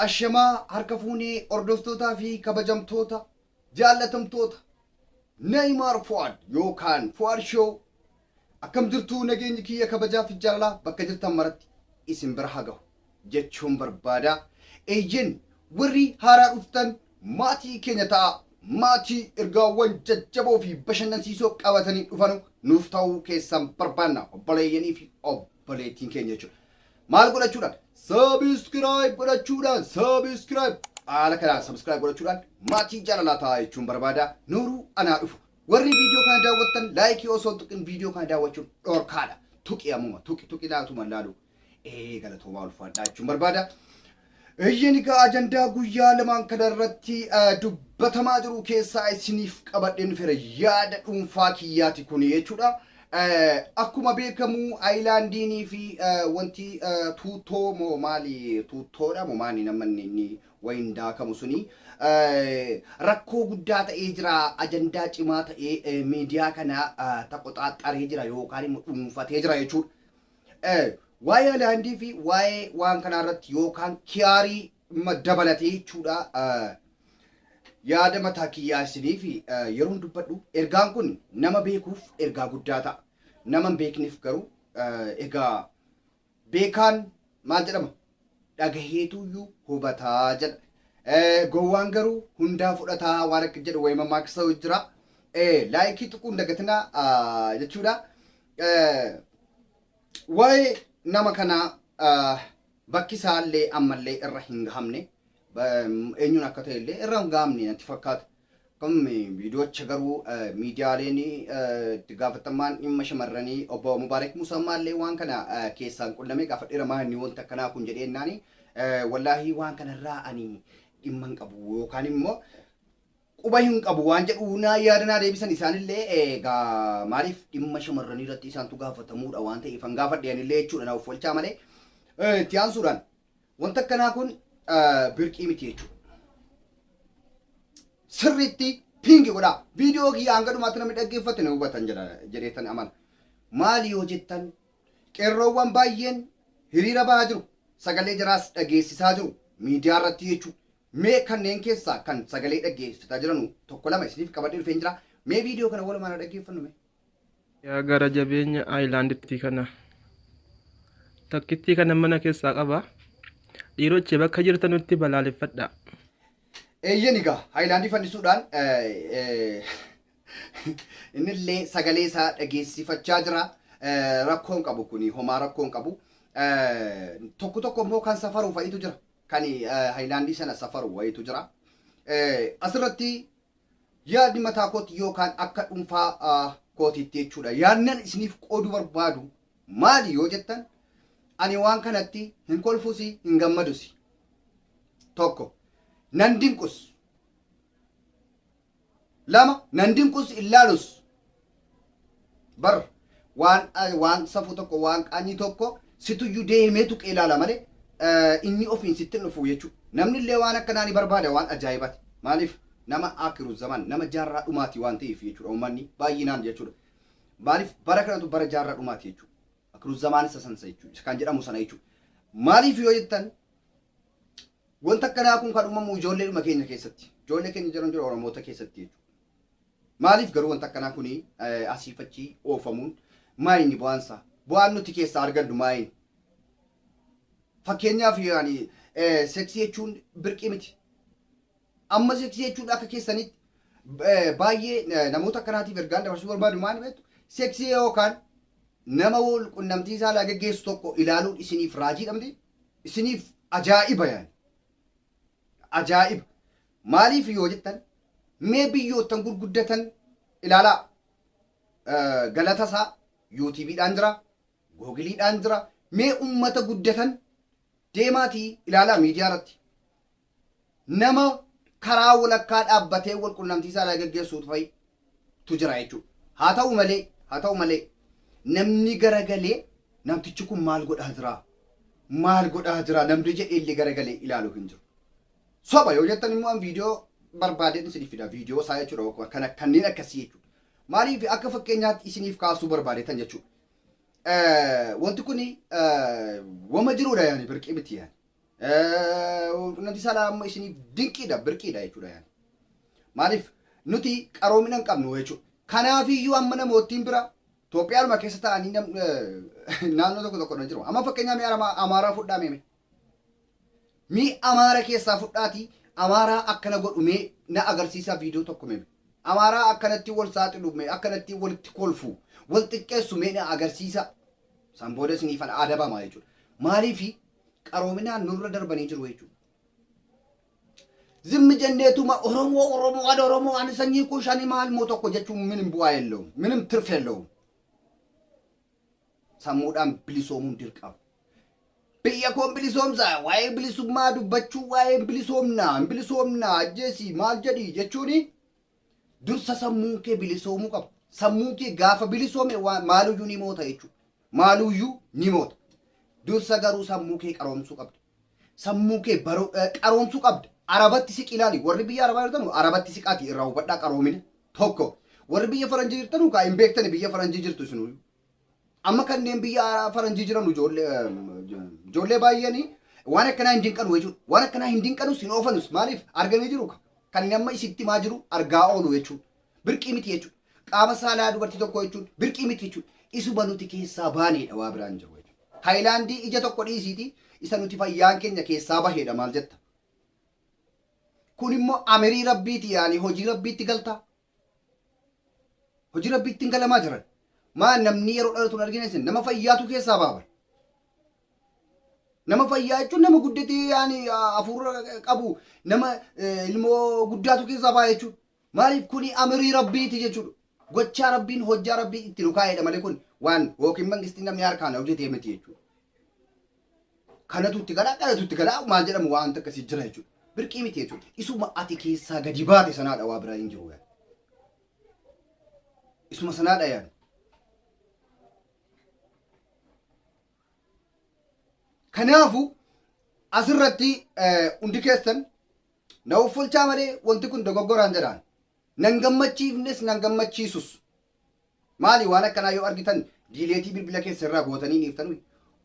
Ashamaa harka fuunee hordoftootaa fi kabajamtoota jaallatamtoota Neymar Fuad yookaan Fuad Show akkam jirtu nageenyi kiyya kabajaa fi jaalalaa bakka jirtan maratti isin bira haa gahu jechuun barbaada. Eeyyen warri haaraa dhuftan maatii keenya ta'a. Maatii ergaawwan jajjaboo fi bashannansiisoo qabatanii dhufanu nuuf ta'uu keessan barbaanna. Obboleeyyanii fi obboleettiin keenya jechuudha. Maal godhachuudhaan? Subscribe godhachuudhaan haala kanaan subscribe godhachuudhaan maatii jaalalaa ta'a jechuun barbaada. Nuuruu anaa dhufu. Warri viidiyoo kana daawwattan laayikii osoo tuqin viidiyoo kana daawwachuun dhorkaadha. Tuqi ammuma tuqi laatuma laalu. Galatoomaa ulfaadhaa jechuun barbaada. Eeyyen egaa ajandaa guyyaa lamaan kana irratti dubbatamaa jiru keessaa isiniif qabadheen fira yaada dhuunfaa kiyyaati kun jechuudha. Akkuma beekamu Aayilaandiinii fi wanti tuutoo moo maali tuutoodha moo maali namni inni wayin daakamu suni rakkoo guddaa ta'ee jira. Ajandaa cimaa ta'ee miidiyaa kana taphaaxaree jira yookaan immoo dhuunfatee jira jechuudha. Waa'ee Aayilaandii fi waa'ee waan kana irratti yookaan kiyaarii dabalatee jechuudha. Yaada mataa kiyyaa isiniif yeroon dubbadhu ergaan kun nama beekuuf ergaa guddaa ta'a. Nama hin beekneef garuu egaa beekaan maal jedhama? Dhagaheetuyyuu hubataa jedha. Gowwaan garuu hundaa fudhataa waan akka jedhu wayima maaksa jira. Laayikii tuquun dagatinaa jechuudha. Waa'ee nama kanaa bakki isaallee ammallee irra hin gahamne. Eenyuun akka ta'e illee irra hin gahamne natti fakkaata. Akkuma viidiyoocha garuu miidiyaaleen itti gaafatamaan dhimma shamarranii obbo Mubaarak Musammaallee waan kana keessaan qunnamee gaafa dheeramaa inni wanta akkanaa kun jedheennaani wallaahi waan kanarraa ani dhimma hin qabu yookaan immoo quba hin qabu waan jedhu naa yaadanaa deebisan isaanillee egaa maaliif dhimma shamarranii irratti isaantu gaafatamuudha waan ta'eef han gaafadheen illee jechuudha na uffolchaa malee itti aansuudhaan wanta akkanaa kun birqii miti jechuudha. Sirriitti pingi godhaa. Viidiyoo kiyyaa hanga dhumaatti namni dhaggeeffate na hubatan jedheetan amana. Maali yoo jettan qeerroowwan baay'een hiriira bahaa jiru. Sagalee jaraas dhageessisaa jiru. Miidiyaa irratti jechuudha. Mee kanneen keessaa kan sagalee dhageessisaa jiranu tokko lama isiniif qabadhee dhufeen jira. Mee viidiyoo kana walumaan dhaggeeffannu mee? Yaa gara jabeenya Aayilaanditti kana takkittii kana mana keessaa qaba. Dhiirochi bakka jirtanutti balaaleffadha. Eeyyen egaa Aayilaandii fannisuudhaan innillee sagalee isaa dhageessifachaa jira. Rakkoon qabu kuni homaa rakkoon qabu. Tokko tokko immoo kan safaru wayitu jira. Kan Aayilaandii sana safaru wayitu jira. Asirratti yaadni mataa kooti yookaan akka dhuunfaa kootiitti jechuudha. Yaadnan isiniif qooduu barbaadu maali yoo jettan ani waan kanatti hin kolfuusi hin gammadusi. Tokko nan dinqus. Lama nan dinqus illaalus. Bar waan safu tokko waan qaanii tokko situyyuu deemee tuqee ilaala malee inni ofiin sitti dhufu jechuudha. Namni illee waan akkanaa ni barbaada waan ajaa'ibaati. Maaliif nama akiru zaman nama jaarraa dhumaati waan ta'eef jechuudha. Uummanni baay'inaan jechuudha. Maaliif bara kanatu bara jaarraa dhumaati jechuudha. Akiru zaman isa sansa jechuudha. Kan jedhamu sana jechuudha. Maaliif yoo jettan wanta akkanaa kun kan uumamu ijoolleedhuma keenya keessatti. Ijoollee keenya jiran jira Oromoota keessatti jechuudha. Maaliif garuu wanta akkanaa kuni asiifachii oofamuun maayini bu'aansa? Bu'aan nuti keessaa argannu maayini? Fakkeenyaaf yaani seksii jechuun birqii miti. Amma seksii jechuun akka keessanitti baay'ee namoota akkanaatiif ergaan dabarsuu barbaadu maali beektu? Seksii yookaan nama wal qunnamtii saalaa geggeessu tokko ilaaluun isiniif raajii dhamti? Isiniif ajaa'iba yaani. Ajaa'iba. Maaliif yoo jettan mee biyyoottan gurguddatan ilaalaa. Galatasaa yuutiiviidhaan jira, googiliidhaan jira. Mee ummata guddatan deemaatii ilaalaa miidiyaa irratti. Nama karaa walakkaa dhaabbatee wal qunnamtii saalaa geggeessuutu fa'itu jira jechuudha. Haa ta'u malee namni garagalee namtichi kun maal godhaa jira? Maal godhaa jira? Namni jedhee illee garagalee ilaaluu hin jiru. Soba yoo jettan immoo viidiyoo barbaadeen isiniif fida. Viidiyoo isaa jechuudha kanneen akkasii jechuudha. Maaliif akka fakkeenyaatti isiniif kaasuu barbaadetan jechuudha. Wanti kuni wama jirudha yaani birqii miti yaani. Quunnamtii saalaa amma isiniif dinqiidha birqiidha jechuudha yaani. Maaliif nuti qaroomina hin qabnu jechuudha. Kanaafiyyuu amma namoottiin bira Itoophiyaadhuma keessa ta'anii naannoo tokko tokko jiru. Amma fakkeenyaa mi'a Amaaraa fudhaa meeme. Mi'a Amaaraa keessaa fudhaatii Amaaraa akkana godhu mee na agarsiisaa viidiyoo tokko meeme. Amaaraa akkanatti wal saaxilu mee akkanatti walitti kolfu wal xiqqeessu mee na agarsiisa. San booda isiniifan adabamaa jechuudha. Maaliifi qaroominaan nurra darbanii jiru jechuudha. Zimmi jenneetuma Oromoo ani sanyii kun shanii maal moo tokko jechuun minim bu'aa የለውም minim ትርፍ የለውም. Sammuudhaan bilisoomuun dirqama. Biyya koon bilisoomsaa waa'ee bilisummaa dubbachuu waa'ee bilisoomnaa ajjeesii maal jedhii jechuuni dursa sammuun kee bilisoomuu qaba. Sammuun kee gaafa bilisoome maaluyyuu ni moota jechuudha. Maaluyyuu ni moota. Dursa garuu sammuu kee qaroomsuu qabda. Sammuu kee qaroomsuu qabda. Arabatti siq ilaali. Warri biyya Arabaa jirtanu Arabatti siqaati irraa hubadhaa qaroomina tokko. Warri biyya Faranjii jirtanu kaa hin beektani biyya Faranjii jirtu isinuu. Amma kanneen biyya Faranjii jiran ijoollee baay'eeni waan akkanaa hin dinqanu jechuudha. Waan akkanaa hin dinqanus hin oofanus maaliif arganii jiru kan amma isitti maa jiru argaa oolu jechuudha. Birqii miti jechuudha. Qaama saalaa dubartii tokko jechuudha. Birqii miti jechuudha. Isuma nuti keessaa baaneedha waa biraan jiru jechuudha. Haayilaandii ija tokko dhiisiiti isa nuti fayyaan keenya keessaa baheedha maal jetta. Kun immoo amirii rabbiiti yaani hojii rabbiitti galtaa. Hojii rabbiitti hin galamaa jiran. Maan namni yeroo dhalatuun arginu nama fayyaatu keessaa baaba. Nama fayyaa jechuun nama guddatee yaani hafuura qabu nama ilmoo guddaatu keessaa ba'a jechuudha. Maaliif kuni amirii rabbiiti jechuudha. Gochaa rabbiin hojjaa rabbii itti nu kaa'edha malee kun waan yookiin mangistiin namni harkaan hojjetee miti jechuudha. Kanatu itti galaa maal jedhamu waan akkasii jira jechuudha. Birqii miti jechuudha. Isuma ati keessaa gadi baate sanaadha waa biraa hin jiru yaani. Isuma sanaadha yaani. Kanaafu asirratti hundi keessan na uffulchaa malee wanti kun dogoggoraan jedhaan. Nan gammachiifnes nan gammachiisus. Maali waan akkanaa yoo argitan diileetii bilbila keessa irraa gootanii niiftan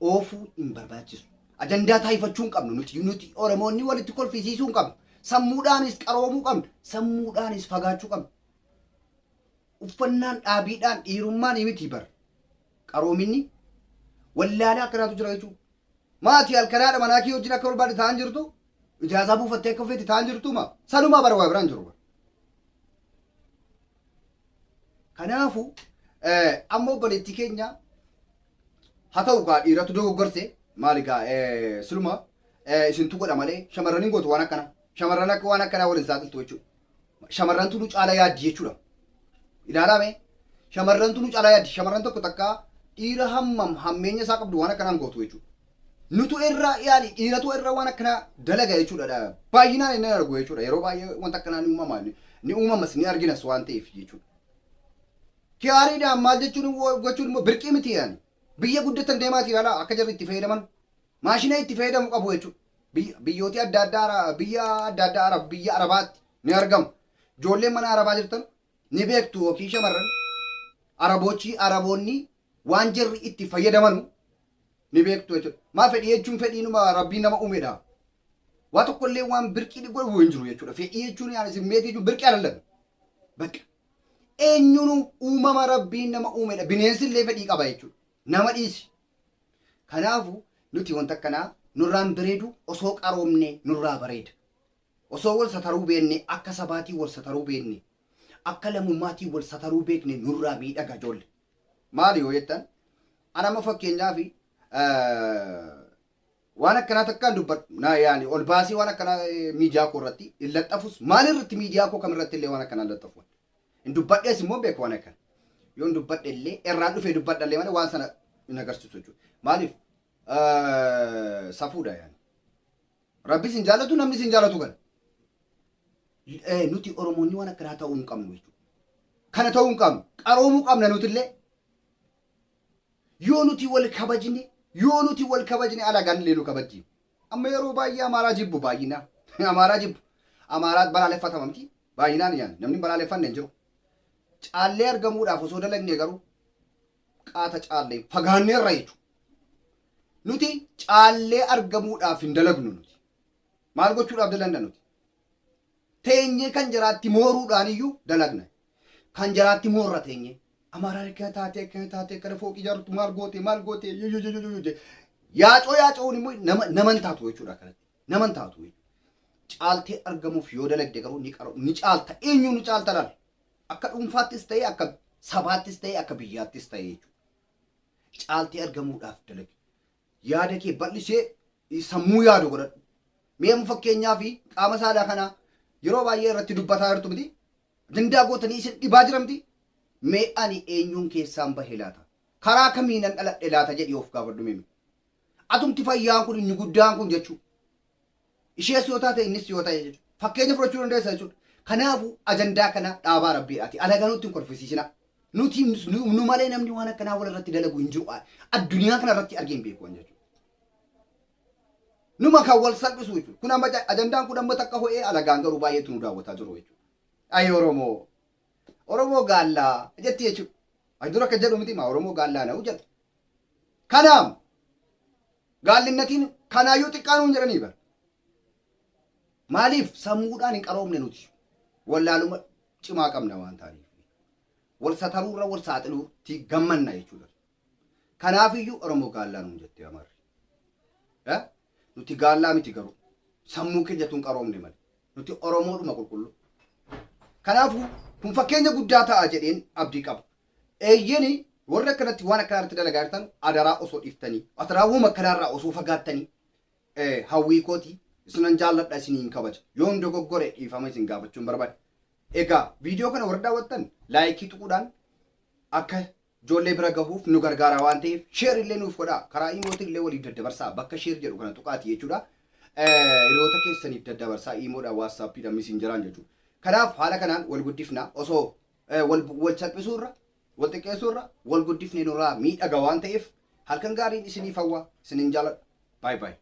oofuu hin barbaachisu. Ajandaa taayifachuu hin qabnu nuti Oromoonni walitti kolfisiisuu hin qabnu. Sammuudhaanis qaroomuu qabnu. Sammuudhaanis fagaachuu qabnu. Uffannaan dhaabiidhaan dhiirummaan miti bar. Qaroominni wallaalaa akkanaatu jira jechuudha. Maati halkanaadha manaa kee wajjin akka barbaade ta'an jirtu ijaazaa buufattee akka feete ta'an jirtu ma sanumaa bara waa biraan jiru. Kanaafu amma obboleetti keenya haa ta'u kaa dhiiratu dogoggorse maali gaa siluma isintu godha malee shamarraniin gootu waan akkana shamarran akka waan akkanaa waliin saaxiltu jechuudha. Shamarrantu nu caala yaaddi jechuudha. Ilaalame shamarrantu nu caala yaaddi shamarran tokko takka dhiira hammam hammeenya isaa qabdu waan akkanaan gootu jechuudha. Nutu irraa yaali dhiiratu irraa waan akkana dalaga jechuudha. Baay'inaan inni argu jechuudha. Yeroo baay'ee wanta akkanaa ni uumamas ni arginas waan ta'eef jechuudha. Kiyaariidhaan maal gochuun immoo birqii miti yaani. Biyya guddatan deemaati ilaala akka jarri itti fayyadaman maashina itti fayyadamu qabu jechuudha. Biyyooti adda addaa biyya Arabaatti ni argamu. Ijoolleen mana Arabaa jirtan ni beektu yookiin shamarran Araboonni waan jarri itti fayyadaman ni beektu jechuudha. Maa fedhii jechuun fedhiinuma rabbiin nama uumedha. Waa tokkollee waan birqii godhu hin jiru jechuudha. Fedhii jechuun yaani simmeetii jechuun birqii alallan. Bakka eenyuun uumama rabbiin nama uumedha. Bineensi illee fedhii qaba jechuudha. Nama dhiisi. Kanaafu nuti wanta akkanaa nurraan bareedu osoo qaroomne nurraa bareeda. Osoo wal sataruu beekne akka sabaatii wal sataruu beekne akka lamummaatii wal sataruu beekne nurraa miidhaga ijoollee. Maali yoo jettan anama fakkeenyaafi waan akkanaa takkaan dubbadhu naa yaani ol baasii waan akkanaa miidiyaa koo irratti hin laxxafus maalirratti miidiyaa koo kamirratti illee waan akkanaa laxxafu hin dubbadhees immoo beeku waan akkana yoo hin dubbadhe illee irraan dhufee dubbadhallee malee waan sana hin agarsiisu jechuudha. Maaliif safuudha yaani rabbis hin jaallatu namnis hin jaallatu kan nuti Oromoonni waan akkanaa ta'uu hin qabnu jechuudha. Kana ta'uu hin qabnu qaroomuu qabna nuti illee yoo nuti wal kabajne alagaan illee nu kabajji. Amma yeroo baay'ee Amaaraa jibbu baay'ina. Amaaraa jibbu. Amaaraat balaaleffatama miti. Baay'inaan yaani namni balaaleffanne hin jiru. Caallee argamuudhaaf osoo dalagne garuu qaata caallee fagaanneerra jechuudha. Nuti caallee argamuudhaaf hin dalagnu nuti. maal gochuudhaaf dalanna nuti teenyee kan jiraatti mooruudhaan iyyuu dalagna kan jiraatti moorra teenyee Amaaraa taatee kana fooqii ijaartu maal goote yaacoo'n immoo naman taatu jechuudha kanatti naman taatu caaltee argamuuf yoo dalagde garuu ni caalta eenyu ni caalta laal akka dhuunfaattis ta'e akka sabaattis ta'e akka biyyaattis ta'e jechuudha caaltee argamuudhaaf dalage yaada kee bal'isee sammuu yaadu godhadhu mee fakkeenyaa fi qaama saalaa kanaa yeroo baay'ee irratti dubbataa jirtu miti dandaa gootanii isin dhibaa jiramti mee ani eenyuun keessaan bahee laata karaa kamiinan dhaladhe laata jedhii of gaafadhu mee atumti fayyaan kun inni guddaan kun jechuudha ishees yoo taate innis yoo ta'e jechuudha fakkeenya fudhachuu dandeessa jechuudha kanaafu ajandaa kana dhaabaa rabbiidhaati alaganuutti hin kolfisiisina nuti nu malee namni waan akkanaa wal irratti dalagu hin jiru addunyaa kana irratti argeen beeku jechuudha numa kan wal salphisu jechuudha kun amma ajandaan kun amma takka ho'ee alagaan garuu baay'eetu nu daawwataa jiru jechuudha ay Oromoo gaallaa jetti jechuudha ay dura akka jedhu miti maa Oromoo gaallaa na'u jedha kanaam gaallinnatiin kanaayyuu xiqqaanuun jedhanii bara maaliif sammuudhaan hin qaroomne nuti wallaaluma cimaa qabna waan ta'aniif wal sataruurra wal saaxiluutti gammanna jechuudha kanaafiyyuu Oromoo gaallaa nuun jettee amarri nuti gaallaa miti garuu sammuu keenyatuun qaroomne malee nuti Oromoodhuma qulqullu kanaafuu kun fakkeenya guddaa ta'a jedheen abdii qaba eeyyeni warra akkanatti waan akkanatti dalagaa jirtan adaraa osoo dhiiftanii ataraawuma akkanaarraa osoo fagaattanii hawwii kooti isinan jaalladha isiniin kabaja yoon dogoggore dhiifama isin gaafachuun barbaade egaa viidiyoo kana warra daawwattan laayikii tuquudhaan akka ijoollee bira gahuuf nu gargaara waan ta'eef sheer illee nuuf godhaa karaa iimootiin illee waliif daddabarsaa bakka sheer jedhu kana tuqaati jechuudha hiriyoota keessaniif daddabarsaa iimoodhaan waatsaappiidhaan misinjeraan jechuudha kanaaf haala kanaan wal guddifna osoo wal salphisuurra wal xiqqeessuurra wal guddifne nurraa miidhaga waan ta'eef halkan gaariin isiniif hawwa isinin jaalladha baay baay